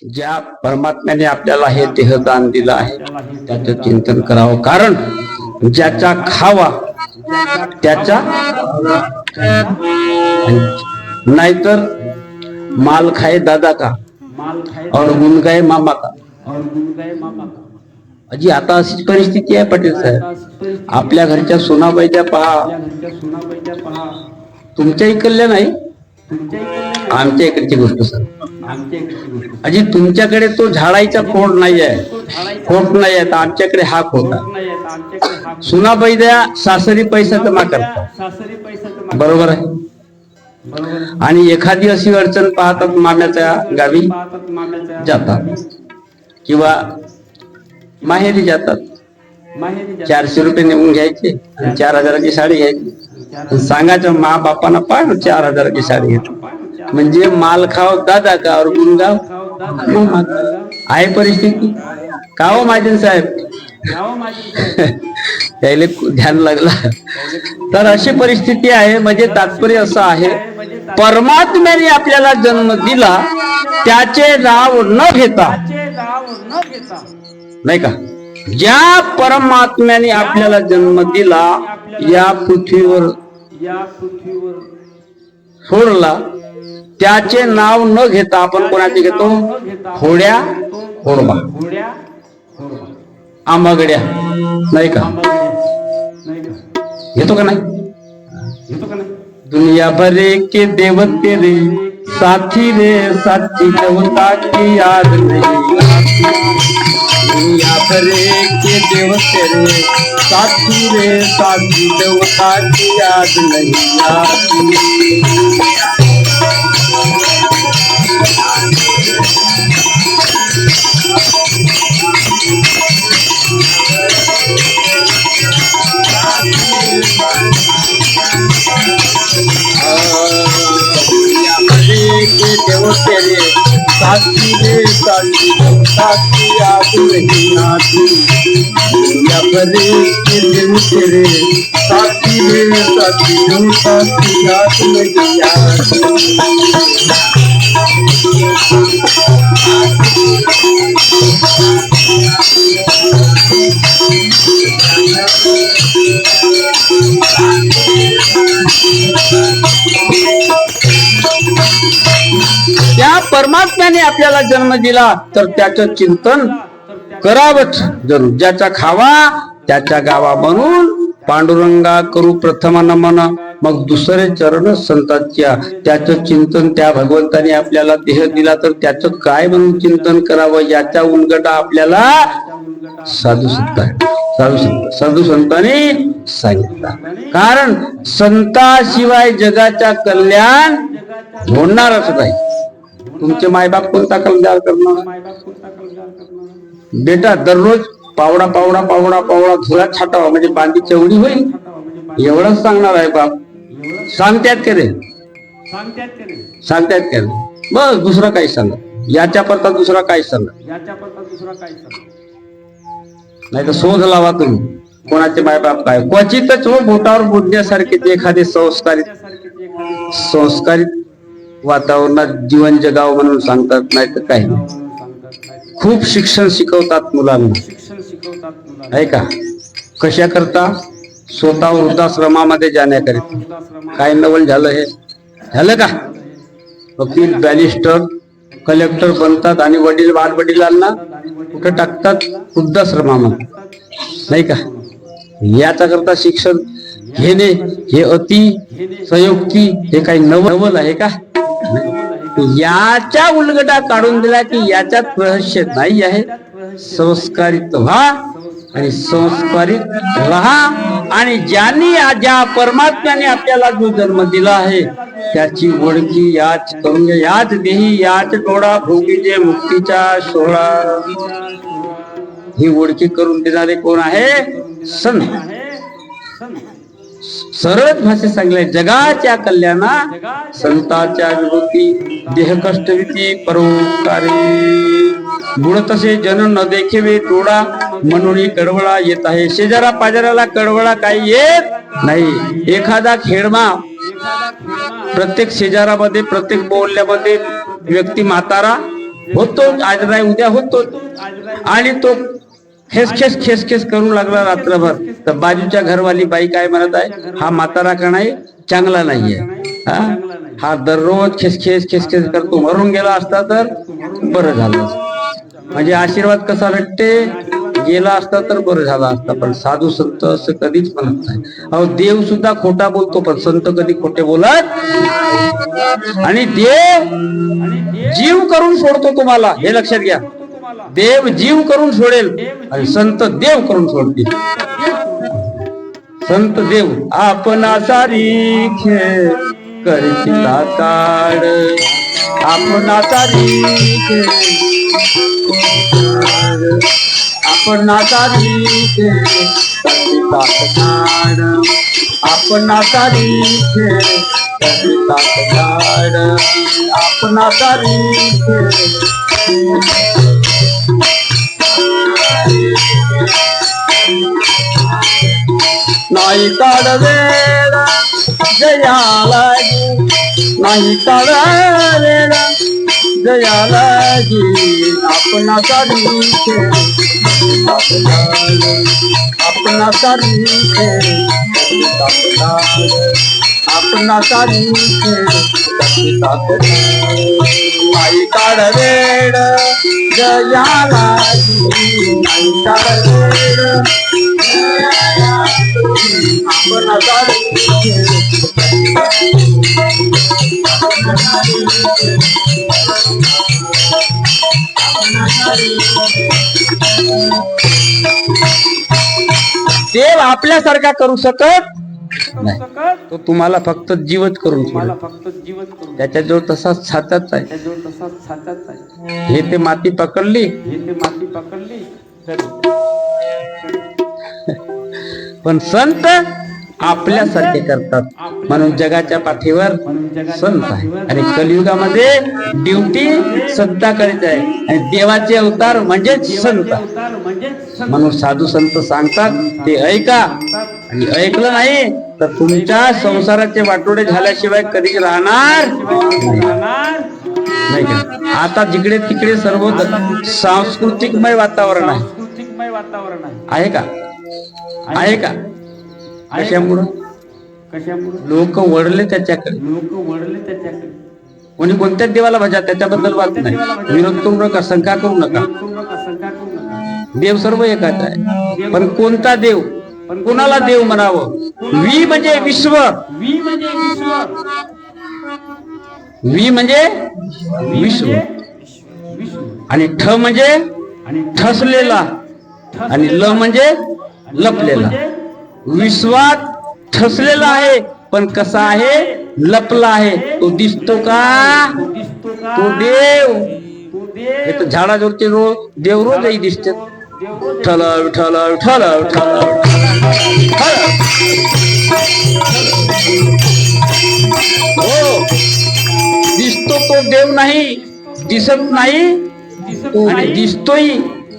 ज्या परमात्म्याने आपल्याला हे देहदान दिलं आहे त्याचं चिंतन करावं, कारण ज्याचा खावा त्याचा नाहीतर माल खाए दादा का और गुण गाए मामा का। अजी आता अशीच परिस्थिती आहे पाटील साहेब। आपल्या घरच्या सोनाबाईच्या पहा, तुमच्या इकडल्या नाही, आमच्या इकडची गोष्ट सर। अजी तुमच्याकडे तो झाडायचा खोड नाही आहे, खोट नाही आहे, तर आमच्याकडे हा खोट आहे। सुनाबाई द्या सासरी पैसा जमा करतात, बरोबर आहे। आणि एखादी अशी अडचण पाहतात माम्याच्या गावी जातात किंवा माहेरी जातात, 400 रुपये नेऊन घ्यायचे आणि 4000ची साडी घ्यायची, सांगायचं मा बापांना पाय 4000ची साडी घेतो, म्हणजे माल खाव दादा का और गुणगाव आहे परिस्थिती का हो महाजन साहेब। त्याला ध्यान लागलं तर अशी परिस्थिती आहे। म्हणजे तात्पर्य असं आहे, परमात्म्याने आपल्याला जन्म दिला त्याचे नाव न घेता, नाही का, ज्या परमात्म्याने आपल्याला जन्म दिला या पृथ्वीवर सोडला त्याचे नाव न घेता आपण कोणाचे घेतो, होड्या होडबा आंबागड्या, नाही का, घेतो का नाही। दुनिया भरे के देवते रे साथी रे, साथी देवता की याद नहीं। दुनिया भरे के देवते रे साथी रे, साथी देवता की याद नहीं आती। देवते रे साथी रे, साथी देवता की याद नहीं आती। दुनिया भरे के देवते रे साथी रे, साथी देवता की याद नहीं आती। त्या परमात्म्याने आपल्याला जन्म दिला तर त्याचं चिंतन करावंच जरूर। ज्याचा खावा त्याच्या गावा म्हणून पांडुरंगा करू प्रथम नमन, मग दुसरे चरण संतांच्या। त्याचं चिंतन, त्या भगवंताने आपल्याला देह दिला तर त्याचं काय म्हणून चिंतन करावं याचा उलगडा आपल्याला साधू संतांनी सांगितला। कारण संताशिवाय जगाच्या कल्याण होणारच नाही। तुमचे मायबाप कोणता कल्याण करणार बेटा? दररोज पावडा पावडा पावडा पावडा धुळा छाटावा म्हणजे बांधी चवडी होईल, एवढंच सांगणार आहे बाप। सांगत्यात का रे? सांगत्यात का रे? बस दुसरं काही सांगा, याच्या पडता दुसरा काही सांगा, नाही तर शोध लावा तुम्ही कोणाचे मायबाप काय। क्वचितच हो बोटावर बोलण्यासारखे ते एखादे संस्कारित वातावरणात जीवन जगावं म्हणून सांगतात, नाही तर काही नाही। खूप शिक्षण शिकवतात मुलांना, आहे का, कशा करता? स्वतः वृद्धाश्रमामध्ये जाण्याकरिता। काय नवल झालं हे? झालं का? वकील, बॅरिस्टर, कलेक्टर बनतात आणि वडिलांना कुठं टाकतात? वृद्धाश्रमामध्ये, नाही का। याचा करता शिक्षण घेणे हे अति संयुक्ती, हे काही नवल आहे का? याच्या उलगडा काढून दिला की याच्यात रहस्य नाही आहे। संस्कारित व्हा आणि संस्कारित राहा, आणि ज्या परमात्म्याने आपल्याला जो जन्म दिला आहे त्याची ओळखी याच करून घ्या। याच देही याच डोळा भोगीचे मुक्तीचा सोहळा, ही ओळखी करून देणारे कोण आहे? संत। सरळ भाषेत सांगले, जगाच्या कल्याणा संतांच्या विभूती, देह कष्टविती परोपकारी, गुण तसे जन न देखेवे डोळा, म्हणून कडवळा येत आहे। शेजारा पाजाराला कडवळा काही येत नाही। एखादा खेळमा प्रत्येक शेजारामध्ये, प्रत्येक बोलल्यामध्ये व्यक्ती म्हातारा होतो, आज नाही उद्या होतो. आणि तो खेस करू लागला रात्रभर. तर बाजूच्या घरवाली बाई काय म्हणत आहे, हा म्हातारा का नाही चांगला नाहीये, हा दररोज खेस करतो, मरून गेला असता तर बरं झालं. म्हणजे आशीर्वाद कसा भेटते, गेला असता तर बरं झाला असता. पण साधू संत असं कधीच म्हणत नाही. अहो देव सुद्धा खोटा बोलतो, पण संत कधी खोटे बोलत. आणि देव जीव करून सोडतो तुम्हाला, हे लक्षात घ्या. देव जीव करून सोडेल आणि संत देव करून सोडतील. संत देव आपणा सारी खेळ करचिता काढ, आपणा सारी खेळ, आपणा सारी खेळ करचिता काढ, आपणा सारी खेळ करचिता काढ, आपणा सारी खेळ. नाही काढ वेळ जयाला, नाही काढ वेळ जयाला, आपणा सारी खेळ, आपणा सारी खेळ, आपणा सारी खेळ. नाही काढ वेळ जयाला, नाही काढ वेळ आपणा सारी खेळ. देव आपल्यासारखा करू शकत नाही, तो तुम्हाला फक्त जीवत करून सोडेल. त्याच्याजवळ तसाच छाताच आहे. हे ते माती पकडली, पण संत आपल्यासारखे करतात. म्हणून जगाच्या पाठीवर संत आहे. आणि कलियुगामध्ये ड्युटी संताकडेच आहे. आणि देवाचे अवतार म्हणजेच संत. म्हणून साधू संत सांगतात ते ऐका. आणि ऐकलं नाही तर तुमच्या संसाराचे वाटोडे झाल्याशिवाय कधी राहणार नाही का. आता जिकडे तिकडे सर्व सांस्कृतिकमय वातावरण आहे का, आहे का. कशामुळं लोक वळले त्याच्याकडे. कोणी कोणत्याच देवाला भजा, त्याच्याबद्दल वाद नाही. विरोध करू नका, शंका करू नका. देव सर्व एकाच आहे. पण कोणता देव, कोणाला देव म्हणावं. वी म्हणजे विश्व, वी म्हणजे विश्व, आणि ठ म्हणजे ठसलेला, आणि ल म्हणजे लपलेला. विश्वात ठसलेला आहे, पण कसा आहे, लपला आहे. तो दिसतो का, तो देव. हे तर झाडाजवळचे देव रोजही दिसते. ठलव ठलव ठलव ठलव, हो दिसतो तो देव नाही, दिसत नाही. आणि दिसतोय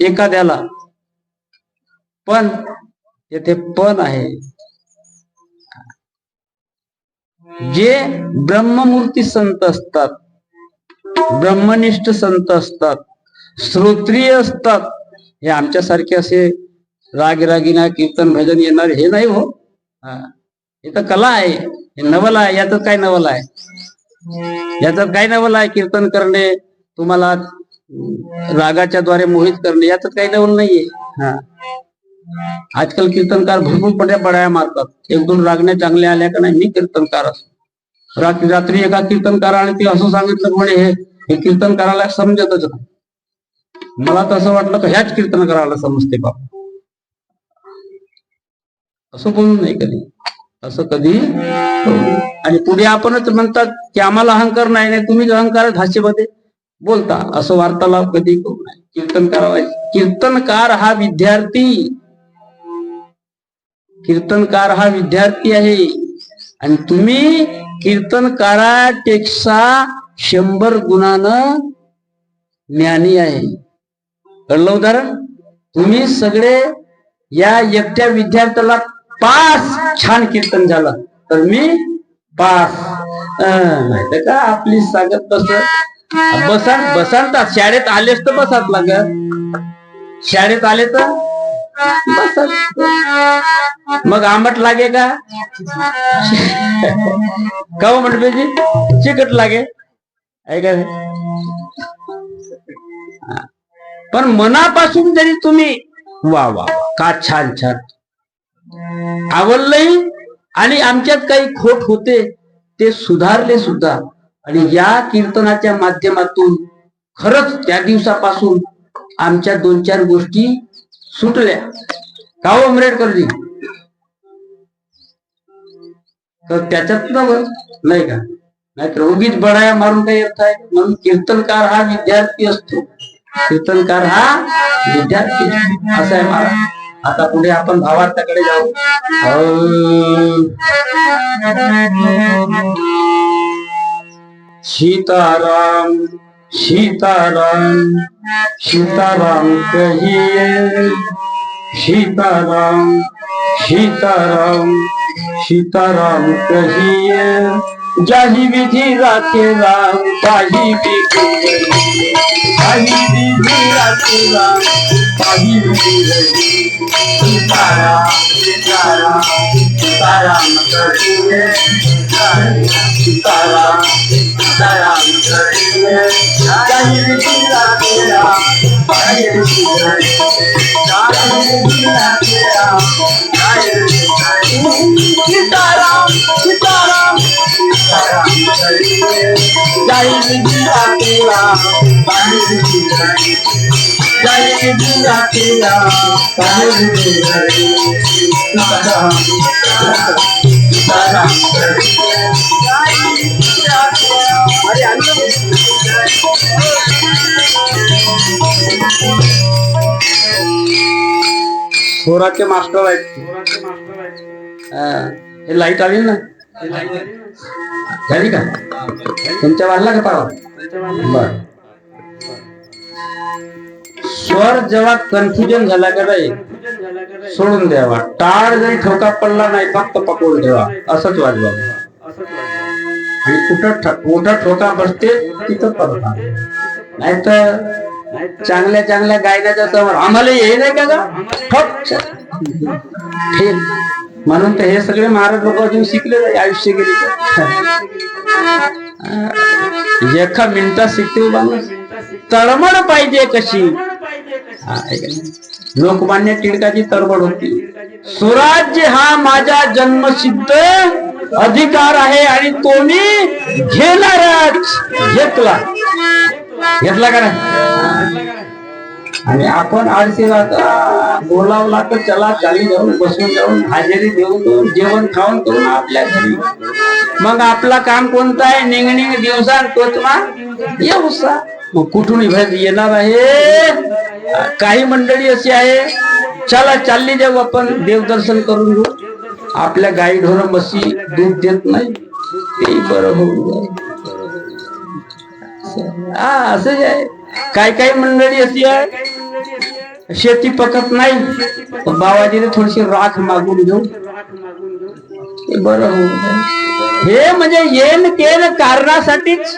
एखाद्याला, पण येथे पण आहे. जे ब्रह्ममूर्ती संत असतात, ब्रह्मनिष्ठ संत असतात, श्रोत्रिय असतात, हे आमच्यासारखे असे रागीना कीर्तन भजन येणार हे नाही हो. हे तर कला आहे, हे नवल आहे. याच्यात काय नवल आहे, याच्यात काय नवल आहे. कीर्तन करणे, तुम्हाला रागाच्या द्वारे मोहित करणे, याच्यात काही नवल नाहीये. आजकाल कीर्तनकार भरपूर पड्या मारतात. एक दोन रागण्या चांगल्या आल्या का नाही, मी कीर्तनकार असतो. रात्री एका कीर्तनकाराने ते असं सांगितलं, म्हणे हे कीर्तनकाराला समजतच नाही. मला तर असं वाटलं की ह्याच कीर्तनकाराला समजते बाबा. असं बोलू नाही कधी, असं कधी. आणि पुढे आपणच म्हणतात की आम्हाला अहंकार नाही, तुम्हीच अहंकार भाषेमध्ये बोलता. असं वार्तालाप कधी करू नये. कीर्तनकार हा विद्यार्थी, कीर्तनकार हा विद्यार्थी आहे. आणि तुम्ही कीर्तनकारापेक्षा 100 गुणानं ज्ञानी आहे. कळलं उदाहरण. तुम्ही सगळे या एकट्या विद्यार्थ्याला पास छान कीर्तन झालं तर मी पास, नाही तर का आपली सांगत तस बसांतात शाळेत आलेच तर बसात लागत, शाळेत आले तर बसत, मग आंबट लागे का? का म्हणते चिकट लागे ऐका. पण मनापासून जरी तुम्ही वा वा का छान छान आवडलंही आणि आमच्यात काही खोट होते ते सुधारले सुद्धा, आणि या कीर्तनाच्या माध्यमातून खरंच त्या दिवसापासून आमच्या 2-4 गोष्टी सुटल्या. का हो आंबेडकरजी? तर त्याच्यात नाही का, नाहीतर उगीच बडाया मारून काही अर्थ आहे? म्हणून कीर्तनकार हा विद्यार्थी असतो, कीर्तनकार हा विद्यार्थी असं आहे मला. आता पुढे आपण भावार्थाकडे जाऊ. सीताराम सीताराम सीताराम कहिए, सीताराम सीताराम सीताराम कहिए, जाहि विधि राखे राम ताहि विधि, जाहि विधि राखे राम ताहि विधि, सीताराम सीताराम सीताराम कहिए, सीताराम सीताराम कहिए, जाहि विधि राखे राम ताहि विधि, जाहि विधि राखे राम ताहि विधि, सीताराम सीताराम सीताराम कहिए, जाहि विधि राखे राम ताहि विधि, जाहि विधि राखे राम ताहि विधि, सीताराम सीताराम कहिए, जाहि विधि राखे राम. स्वराचे मास्टर आहेत. हे लाईट आली ना, झाली का तुमच्या वाजला का पावा? बर. स्वर जेव्हा कन्फ्युजन झाला का नाही सोडून द्यावा, टाळ जरी ठोका पडला नाही फक्त पकडून ठेवा, असंच वाजवा. आणि कुठं ठोका बसते तिथं पडता, नाहीतर चांगल्या चांगल्या गायनाच्या समोर आम्हाला हे नाही का ठोक. म्हणून तर हे सगळे महाराज लोक अजून शिकले आयुष्य गेले. एका मिनिटात शिकते माणूस, तळमळ पाहिजे कशी. लोकमान्य टिळकाची तळमळ होती, स्वराज्य हा माझा जन्मसिद्ध अधिकार आहे आणि तो मी घेणारच. घेतला का नाही? आणि आपण आळशी राहता, बोलावला तर चला चाली जाऊन बसून जाऊन हजेरी देऊन जेवण खाऊन करून आपल्या घरी. मग आपला काम कोणतं आहे? निंगणिंग दिवसा तोचमा येऊसा. मग कुठून येणार आहे? काही मंडळी अशी आहे, चला चालली जाऊ आपण देवदर्शन करून घेऊ. आपल्या गाई ढोर म्हशी दूध देत नाही, ते बरं होऊन असं आहे. काही मंडळी अशी आहे, शेती पकत नाही, बाबाजीने थोडीशी राख मागून घेऊ, ते बरं होऊन. हे म्हणजे येन केन कारणासाठीच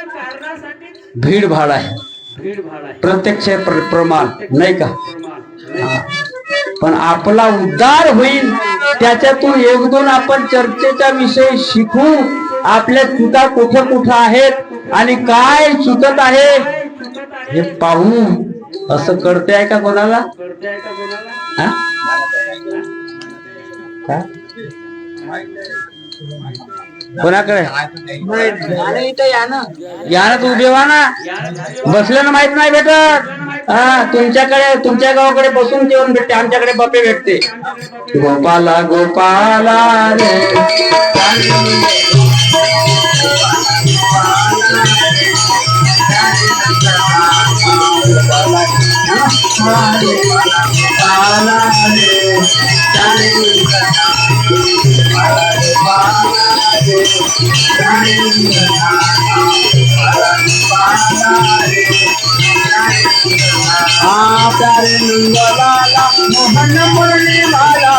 भीडभाड आहे, प्रत्यक्ष प्रमाण नाही का. पण आपला उद्धार होईल त्याच्यातून 1-2 आपण चर्चेचा विषय शिकू. आपल्या चुका कुठं आहेत आणि काय चुकत आहे हे पाहू. असं करते आहे का कोणाला? कोणाकडे या ना, तू उभे व्हा ना, बसल्यानं माहित नाही भेटत. तुमच्याकडे तुमच्या गावाकडे बसून जेवण भेटते, आमच्याकडे बफे भेटते. गोपाला गोपाला रे प्यारे नंदलाला मोहन मुरली वाला,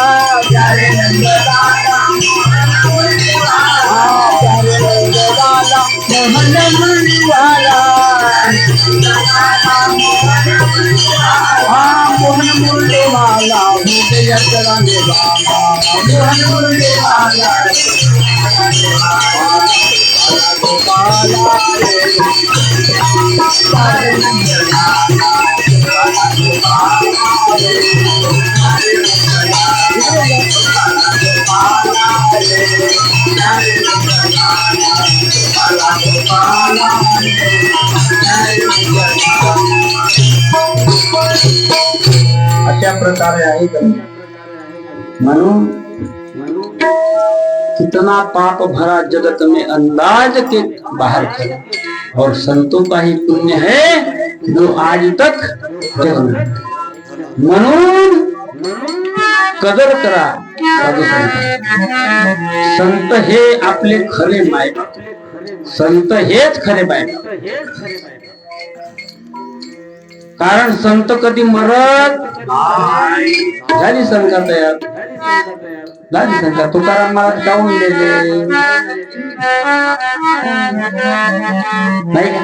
प्यारे नंदलाला मोहन मुरली वाला, प्यारे नंदलाला मोहन मुरली वाला. अशा प्रकारे आहे. म्हणून कितना पाप भरा जगत में अंदाज के बाहर खड़ा, और संतों का ही पुण्य है जो आज तक जग में. म्हणून कदर करा साधू संत. संत हे आपले खरे मायक, संत हेच खरे मायक. कारण संत कधी मरत झाली शंका तयार, झाली शंका. तुकाराम महाराज जाऊन गेले नाही का?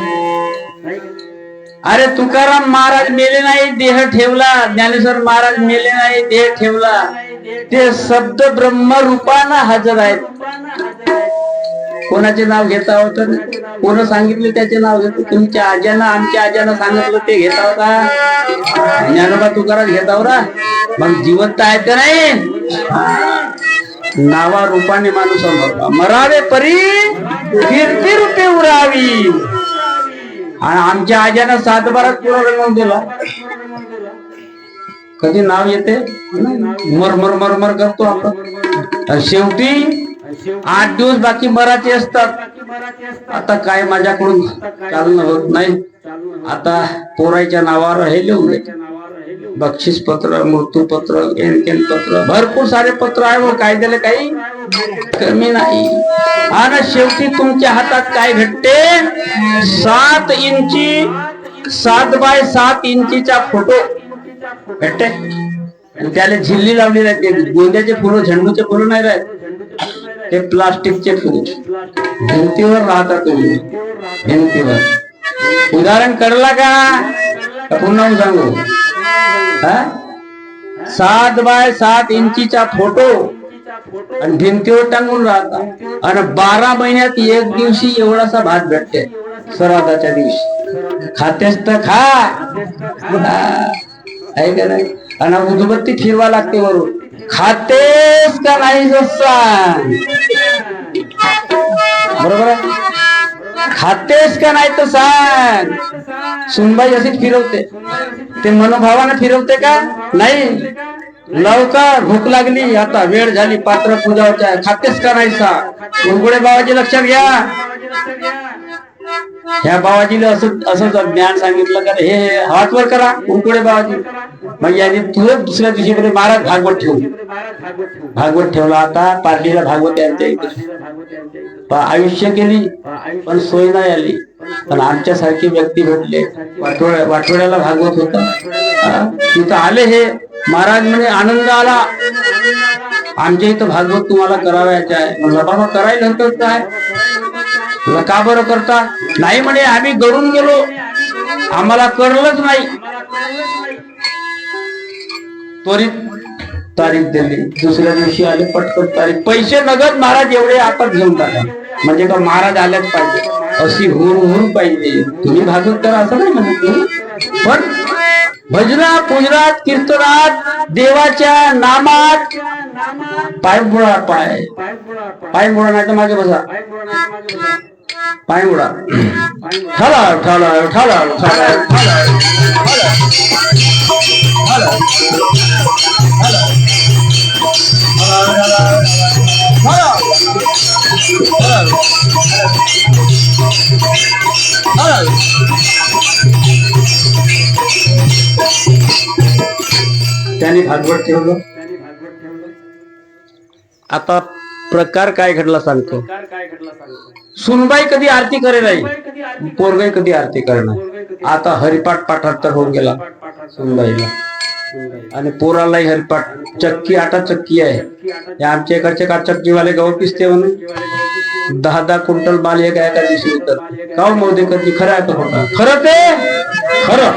अरे तुकाराम महाराज मेले नाही, देह ठेवला. ज्ञानेश्वर महाराज मेले नाही, देह ठेवला. ते शब्द ब्रह्म रूपानं हजर आहेत. कोणाचे नाव घेता होतं? कोण सांगितले त्याचे नाव घेतो? तुमच्या आज्यानं आमच्या आज्यानं सांगितलं ते घेता होता? ज्ञानोबा तुकाराम घेता होता? मग जिवंत आहे ते नाही. नावा रूपाने माणूस मरावे परी कीर्ती रूपे उरावी. आणि आमच्या आज्यानं 7 बारात पुरा रंगवून दिला. कधी नाव येते? मरमर मरमर करतो आपण. शेवटी 8 दिवस बाकी मराठी असतात. आता काय माझ्याकडून चालणं होत नाही. आता पोराच्या नावावर हे लिहून दे, बक्षीस पत्र, मृत्यूपत्र, पत्र, भरपूर सारे पत्र आहे. व कायद्याला काही कमी नाही. आणि शेवटी तुमच्या हातात काय भेटते? 7 इंची 7 बाय 7 इंचीचा फोटो भेटते. त्याला झिल्ली लावली राहते. गोंद्याचे फुलं, झेंडूचे फुलं नाही राहत, ते प्लास्टिकचे फुलं भिंतीवर राहतात. तुम्ही भिंतीवर उदाहरण कळला का? पुन्हा सांगू. 7 बाय 7 इंचीचा फोटो आणि भिंतीवर टांगून राहतात. आणि 12 महिन्यात एक दिवशी एवढासा भात भेटते श्राद्धाच्या दिवशी. खातेस तर खा, आहे का नाही? आणि उदबत्ती फिरवा लागते वरून. खातेस का नाही सांग. बरोबर आहे? खातेस का नाही तर सांग. सुनबाई अशीच फिरवते. ते मनोभावाने फिरवते का? नाही. लवकर भूक लागली, आता वेळ झाली, पात्र पूजावच्या, खातेस का नाही सांग. कुंकुळे बाबाजी लक्षात घ्या. ह्या बाबाजीला असं ज्ञान सांगितलं का? हे हातवर करा कुंकुळे बाबाजी. मग याने तुला दुसऱ्या दिवशी महाराज भागवत ठेवू. भागवत ठेवला. आता पार्टीला भागवत यांच्या इथे आयुष्य केली, पण सोय नाही आली. पण आमच्यासारखी व्यक्ती भेटले. वाटोळ्याला भागवत होता, तिथं आले हे महाराज म्हणे आनंद आला. आमच्या इथं भागवत तुम्हाला करावायचं आहे. म्हणलं बाबा करायला नंतर काय? का बरं करता? नाही म्हणे आम्ही गळून गेलो, आम्हाला कळलंच नाही. त्वरित तारीख दिली. दुसऱ्या दिवशी आले, पटकन तारीख. पैसे नगद महाराज एवढे आपण घेऊन टाका. म्हणजे का महाराज आल्याच पाहिजे, अशी हुर पाहिजे. तुम्ही भागवत करा असं नाही म्हणत, पण भजनात, पूजनात, कीर्तनात, देवाच्या नामात पाय बुडा. पाय बुडा नाही तर मागे बसा. पाय बुडा. ठाला ठाला ठाला ठाला त्याने भागवत ठेवलं. आता प्रकार काय घडला सांगतो. सुनबाई कधी आरती करे नाही, पोरगाई कधी आरती करणार. आता हरिपाठ पाठांतर होऊन गेला सुनबाईला, आणि पोरालाही हरिपाठ. चक्की आटा चक्की आहे. आमच्या इकडचे का चक्कीवाले गहू पिसते म्हणून 10-10 क्विंटल माल एका दिवशी येतात. गाव मोदी कधी खरं आहे का खोटा? खरं ते खरं.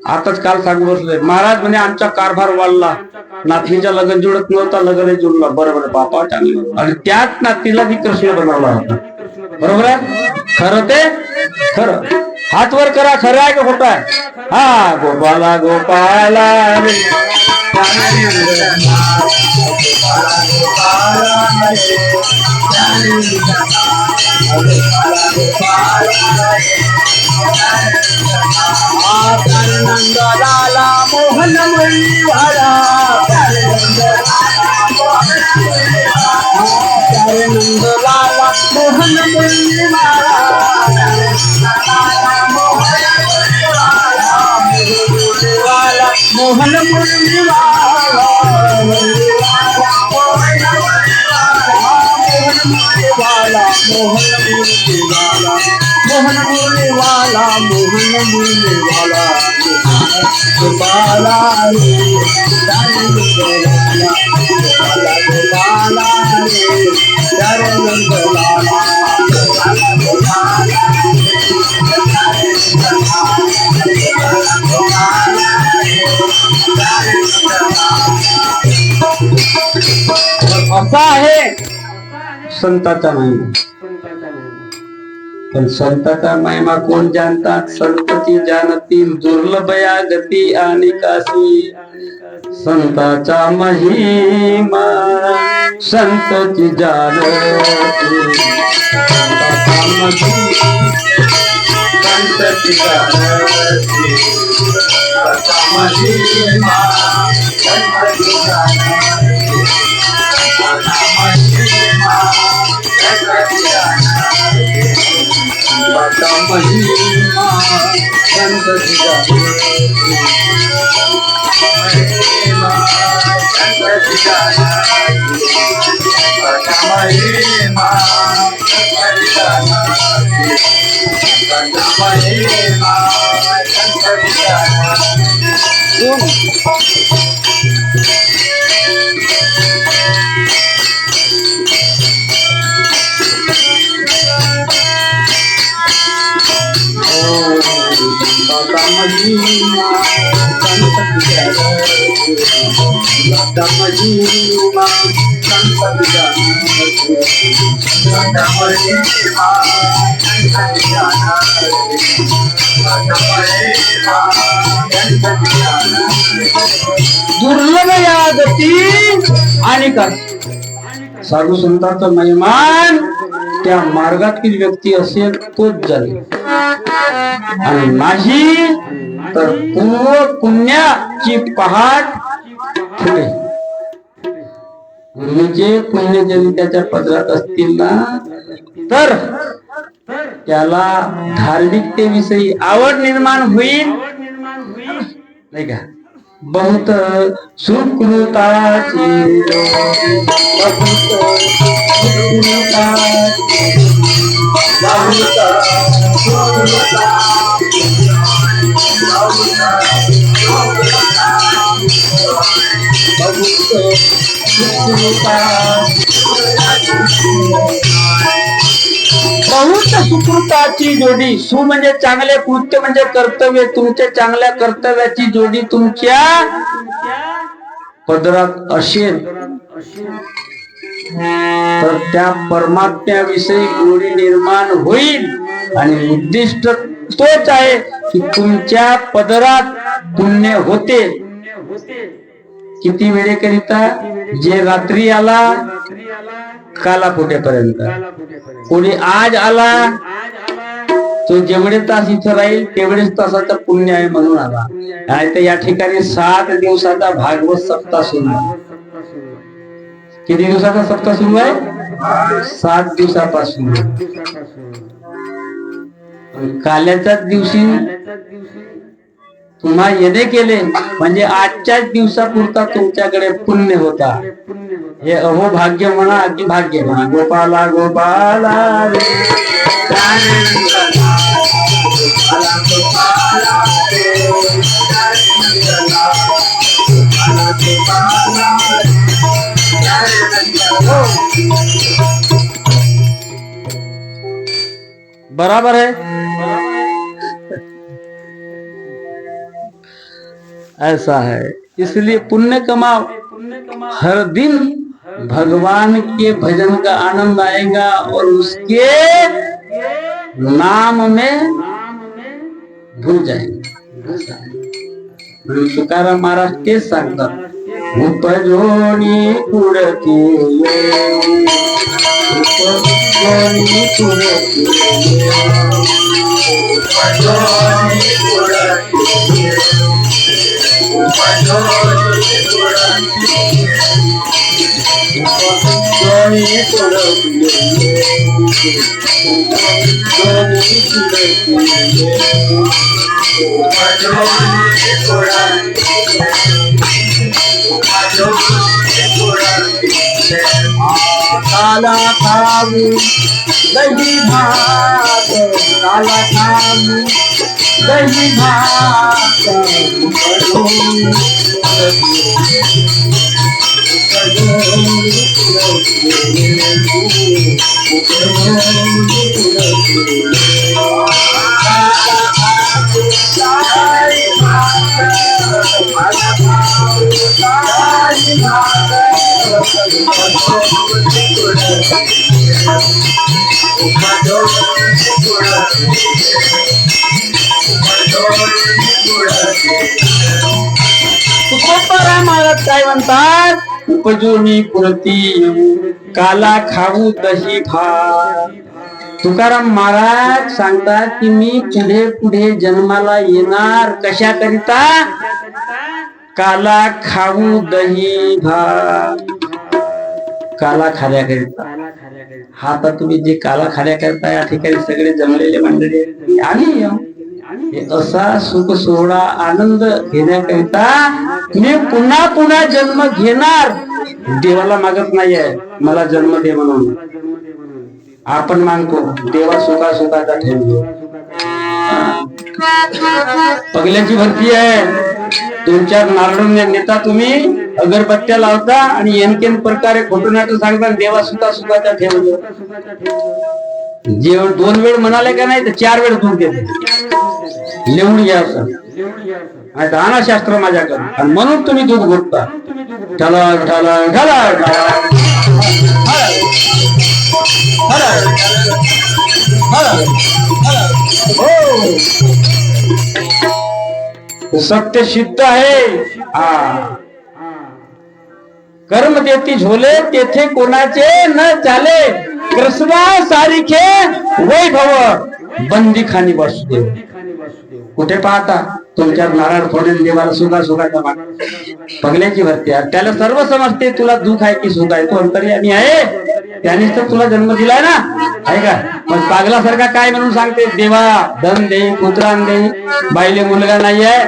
आताच काल सांगू बसले महाराज म्हणे आमचा कारभार वाढला, नातनीच्या लग्न जुळत नव्हता, लग्न जुळला. बरोबर बापा चांगले. आणि त्याच नातीला मी कृष्ण बनवला होता. बरोबर आहे. खरं ते खरं. हात वर करा. खरं आहे का खोटं आहे? हा. गोपाला गोपाला नंदलाला मोहन मुरलीवाला, नंदलाला मोहन मुरलीवाला, मोहन मुरलीवाला, मोहन मुरलीवाला, मोहन मुरलीवाला, मोहन मुरलीवाला, गोपाला रे गोपाला, गोपाला रे नंदलाला, असा आहे संताचा महिमा. पण संताचा महिमा कोण जाणतात? संतती जाणतील दुर्लभया गती आणि काशी. संताचा महिमा संतती जाणती, संताचा संतती जाणती, संताचा महिमा संतती जाणती, महिमा संतती जाणती, संताचा महिमा संतती जाणती, महिमा संतती जाणती, संताचा महिमा संतती जाणती, संताचा महिमा संतती जाणती. महिमा संतती जाणती, संताचा महिमा संतती जाणती, संताचा महिमा संतती जाणती, संताचा महिमा संतती जाणती. दुर्लभ या गती आणि का साधू संतांचा महिमान त्या मार्गातील व्यक्ती असेल तोच जाणे, आणि नाही तर पूर्व पुण्याची पहाट फुले. पूर्वीचे पुण्य जरी त्याच्या पदरात असतील ना, तर त्याला धार्मिकतेविषयी आवड निर्माण होईल नाही का. बहुत सुकृताची, बहुत सुकृताची, बहुत सुकृताची जोडी. सु म्हणजे चांगले कृत्य म्हणजे कर्तव्य. तुमच्या चांगल्या कर्तव्याची जोडी तुमच्या पदरात असेल तर त्या परमात्म्याविषयी गोडी निर्माण होईल. आणि उद्दिष्ट तोच आहे की तुमच्या पदरात पुण्य होते. किती वेळेकरिता? जे रात्री आला काला फुटेपर्यंत. कोणी आज आला तो जेवढे तास इथं राहील तेवढेच तासाचं पुण्य आहे म्हणून आला. नाही तर या ठिकाणी 7 दिवसाचा भागवत सप्ताह सुरू आहे. किती दिवसाचा सप्ताह सुरू आहे? 7 दिवसापासून. काल्याच्याच दिवशी तुम्हा येणे केले म्हणजे आजच्याच दिवसापुरता तुमच्याकडे पुण्य होता. हे अहो भाग्य म्हणा, अति भाग्य म्हणा. गोपाला गोपाला बराबर है. ऐसा है, इसलिए पुण्य कमाओ। हर दिन भगवान के भजन का आनंद आएगा और उसके नाम में भूल जाएंगे। तुकाराम महाराज तेच सांगतात, उपजोनी पुढती उपजोनी पुढती काला खाऊ दही भात, काला खाऊ दही भात, तुकोबाराम महाराज काय म्हणतात, उपजोनी पुरती येऊ काला खाऊ दही भात. तुकाराम महाराज सांगतात की मी पुढे पुढे जन्माला येणार कशाकरिता, काला खाऊ दही भात, काला खाण्याकरिता. हा आता तुम्ही जे काला खाण्याकरिता या ठिकाणी सगळे जमलेले मंडळी आम्ही असा सुख सोहळा आनंद घेण्याकरिता मी पुन्हा पुन्हा जन्म घेणार. देवाला मागत नाहीये मला जन्म दे म्हणून, आपण मागतो देवा सुखा सुखाचा ठेवतो. पगल्याची भरती आहे, 2-4 नारळ नेता तुम्ही, अगरबत्त्या लावता आणि एनकेन प्रकारे खोटं नाटक सांगता देवा सुखा सुखाचा ठेवतो. जेवण 2 वेळ म्हणाले का नाही तर 4 वेळ दूध देते. लिहून घ्या आता आणा शास्त्र माझ्याकडे, आणि म्हणून तुम्ही दूध घोटता. ठला ठला ठला सत्य सिद्ध आहे. कर्म देती झोले तेथे कोणाचे न चाले, कृष्णा सारिखे वैभव बंदी खानी वासुदेव. कुठे पाहता तुमच्या नारायण फोडून देवाला सुखा सुखाचा माग. पगल्याची भरती आहे, त्याला सर्व समजते तुला दुःख आहे की सुख आहे. तो अंतर्यामी आहे, त्यानेच तर तुला जन्म दिलाय ना, आहे का. मग पागलासारखा काय म्हणून सांगते, देवा धन दे पुत्रान दे, बाईले मुलगा नाही आहे,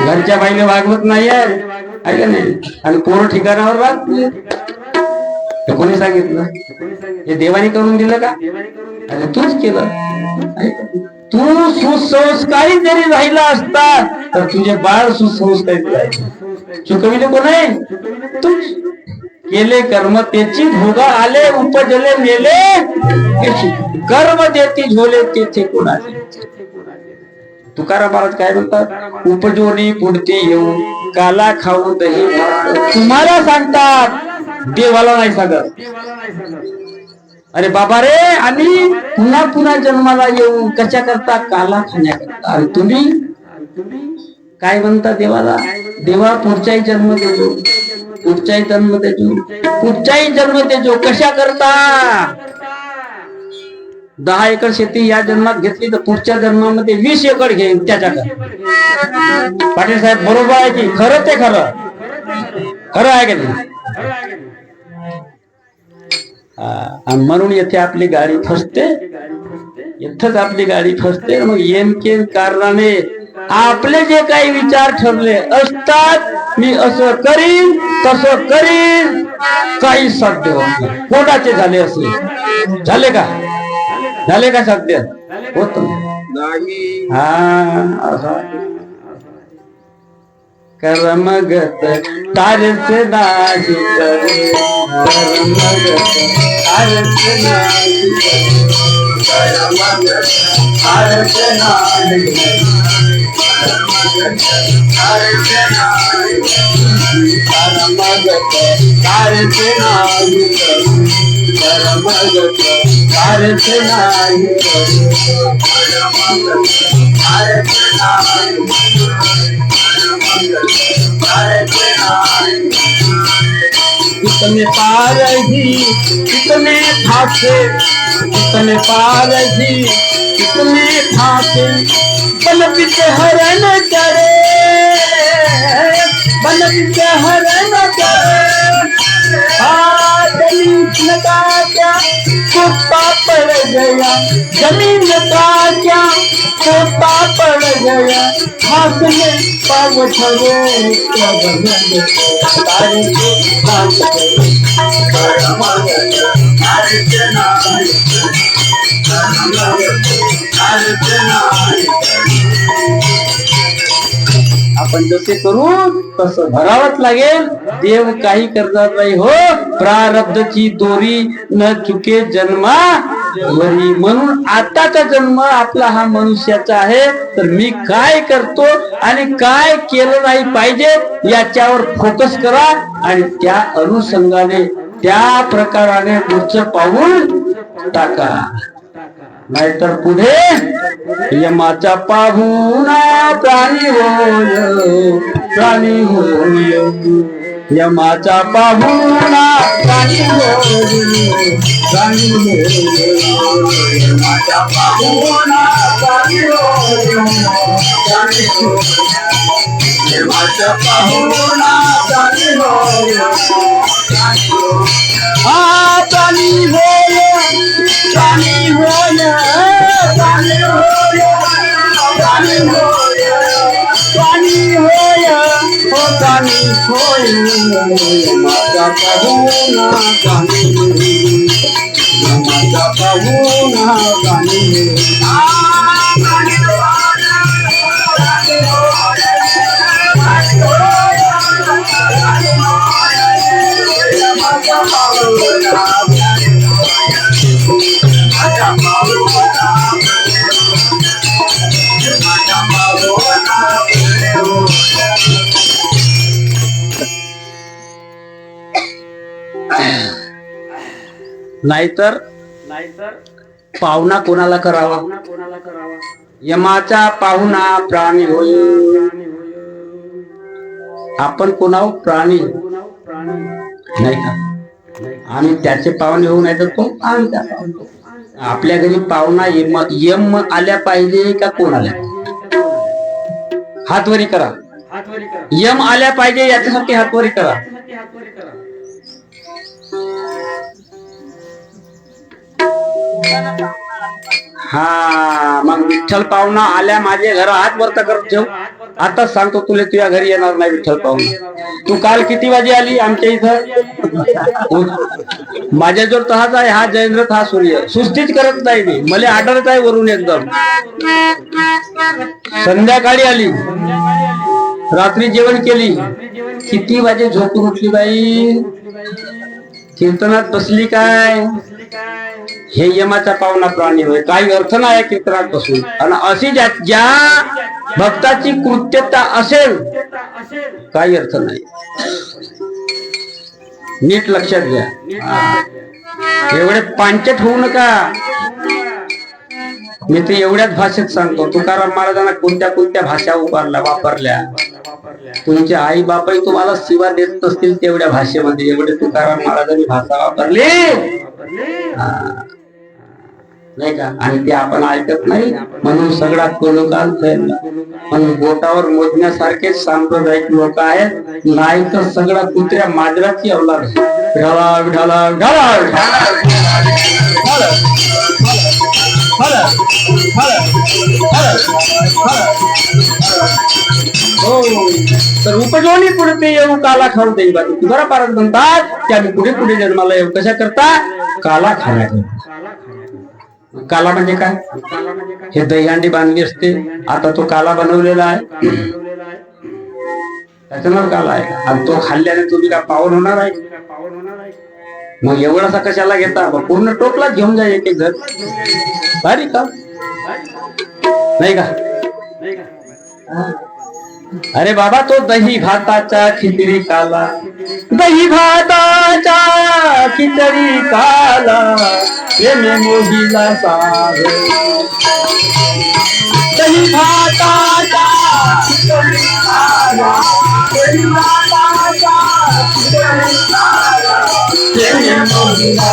घरच्या बाईले वागवत नाही आहे का नाही, आणि पोरं ठिकाणावर राहत. कोणी सांगितलं, हे देवाने करून दिलं का, अरे तूच केलं. तू सुसंस्कारी जरी राहिला असता तर तुझे बाळ सुसंस्कारित राहिले. चुकविले कोण आहे, तूच. केले कर्म तेची भोगा आले, उपजले नेले कर्म देती झोले तेथे कोणाचे. तुकाराम महाराज काय म्हणतात, उपजोनी पुढती येऊ काला खाऊ दही भात. तुम्हाला सांगतात, देवाला नाही सांगत. अरे बाबा रे, आम्ही पुन्हा पुन्हा जन्माला येऊ कशा करता, काला खाण्याकरता. आणि तुम्ही काय म्हणता देवाला, देवा पुढचाही जन्म देतो, पुढचाही जन्म देतो, पुढचाही जन्म देतो. कशा करता, 10 एकर शेती या जन्मात घेतली तर पुढच्या जन्मामध्ये 20 एकर घेईन त्याच्याकडे. पाटील साहेब बरोबर आहे की, खरं ते खरं, खरं आहे का नाही. आणि म्हणून येथे आपली गाडी फसते, इथंच आपली गाडी फसते. मग येनकेन कारणाने आपले जे काही विचार ठरले असतात, मी असं करीन तसं करीन, काही साध्य होत नाही. कोणाचे झाले असले, झाले का, झाले का साध्य होत नाही. कर्मगत तारस नाही करे, कर्मगत तारस नाही करे, कर्मगत तारस नाही करे. कितने पारजी कितने फासे, कितने पारजी कितने फासे, बन पिते हरण करे, बन पिते हरण करे। जमीन का क्या कुत्ता पड़ गया, जमीन का क्या कुत्ता पड़ गया, हाथ में पाव छो आपण जसे करू तसं भरावंच लागेल. देव काही करणार नाही हो, प्रारब्धची दोरी न चुके जन्मा वरी. म्हणून आताचा जन्म आपला हा मनुष्याचा आहे, तर मी काय करतो आणि काय केलं नाही पाहिजे याच्यावर फोकस करा आणि त्या अनुषंगाने त्या प्रकाराने पुढचं पाऊल टाका. नाहीतर पुढे यमाचा पाहुणा प्राणी होय, प्राणी होय. यमाचा पाहुणा प्राणी होय, प्राणी होय. यमाचा पाहुणा प्राणी होय, प्राणी होय. यमाचा पाहुणा प्राणी होय, प्राणी होय. हा प्राणी होय, प्राणी होय, प्राणी होय, प्राणी होय, प्राणी होय, हो प्राणी होय. माझा पाहुणा प्राणी होय, माझा पाहुणा प्राणी नाहीतर पाहुणा कोणाला करावा. यमाचा पाहुणा प्राणी होय. आपण कोणावर प्राणी नाही का, आम्ही त्याचे पाहुणे होऊ नाही तर तो आमचा. आपल्या घरी पाहुणा यम आल्या पाहिजे का कोण आल्या? हातवरी करा. यम आल्या पाहिजे याच्यासाठी हातवरी करा. हा मग विठ्ठल पाहुणा आल्या माझ्या घरा हात वरता करत ठेव. आता सांगतो तुला तुझ्या घरी येणार नाही विठ्ठल पाहुणा. तू काल किती वाजे आली आमच्या इथं? माझ्याजवळ तहाच आहे हा जयेंद्र हा सूर्य. सुस्तीच करत नाही मी, मला आढळत आहे वरून एकदम. संध्याकाळी आली, रात्री जेवण केली, किती वाजे झोपून उठली बाई? कीर्तनात बसली काय? हे यमाचा पाहुणा प्राणी होय. काही अर्थ नाही कीर्तनात बसून. आणि अशी ज्या भक्ताची कृत्यता असेल काही अर्थ नाही. नीट लक्षात घ्या. एवढे पांचट होऊ नका. मी तर एवढ्याच भाषेत सांगतो. तुकाराम महाराजांना कोणत्या कोणत्या भाषा वापरल्या. तुमचे आई बापही तुम्हाला सेवा देत असतील तेवढ्या भाषेमध्ये. एवढे तुकाराम महाराजांनी भाषा वापरली नाही का, आणि ते आपण ऐकत नाही. म्हणून सगळा कोलोकाल फैलला. म्हणून बोटावर मोजण्यासारखे सांप्रदायिक लोक आहेत, नाही तर सगळा कुत्र्या माजराची अवलाद. ढाला ढाला ढाला हो. तर उपजवणी पुढे येऊ काला खाऊ देई बा. बरा पारत म्हणतात की आम्ही पुढे पुढे जन्माला येऊ कशा करता? काला खाण्याकरता. काला म्हणजे काय? हे दहीहंडी बांधली असते, आता तो काला बनवलेला आहे, त्याच्यावर काला आहे. आणि तो खाल्ल्याने तुम्ही का पावन होणार आहे? मग एवढासा कशाला घेता? पूर्ण टोपला घेऊन जा एक एक घर. भारी का नाही का? अरे बाबा तो दही भाताचा खिचडी काला, दही भाताचा खिचडी काला, प्रेमे मोहिला साध, दही भाताचा खिचडी काला, दही भाताचा खिचडी काला, प्रेमे मोहिला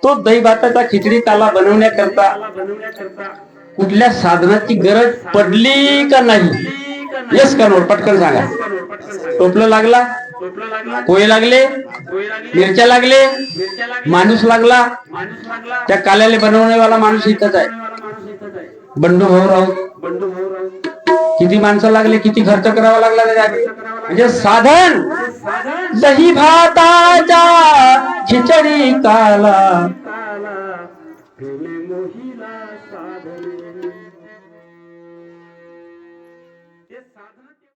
तो दही भाताचा खिचडी काला बनवण्याकरता कुठल्या साधनाची गरज पडली का नाही? येस का नोट? पटकन सांगा. टोपलं लागला, पोहे लागले, मिरच्या लागले, माणूस लागला. त्या काल्याला बनवण्यावाला माणूस इथंच आहे, बंडू भाऊ राऊत. किती माणसं लागले, किती खर्च करावा लागला त्याच्यासाठी? म्हणजे साधन दही भाताचा खिचडी काला,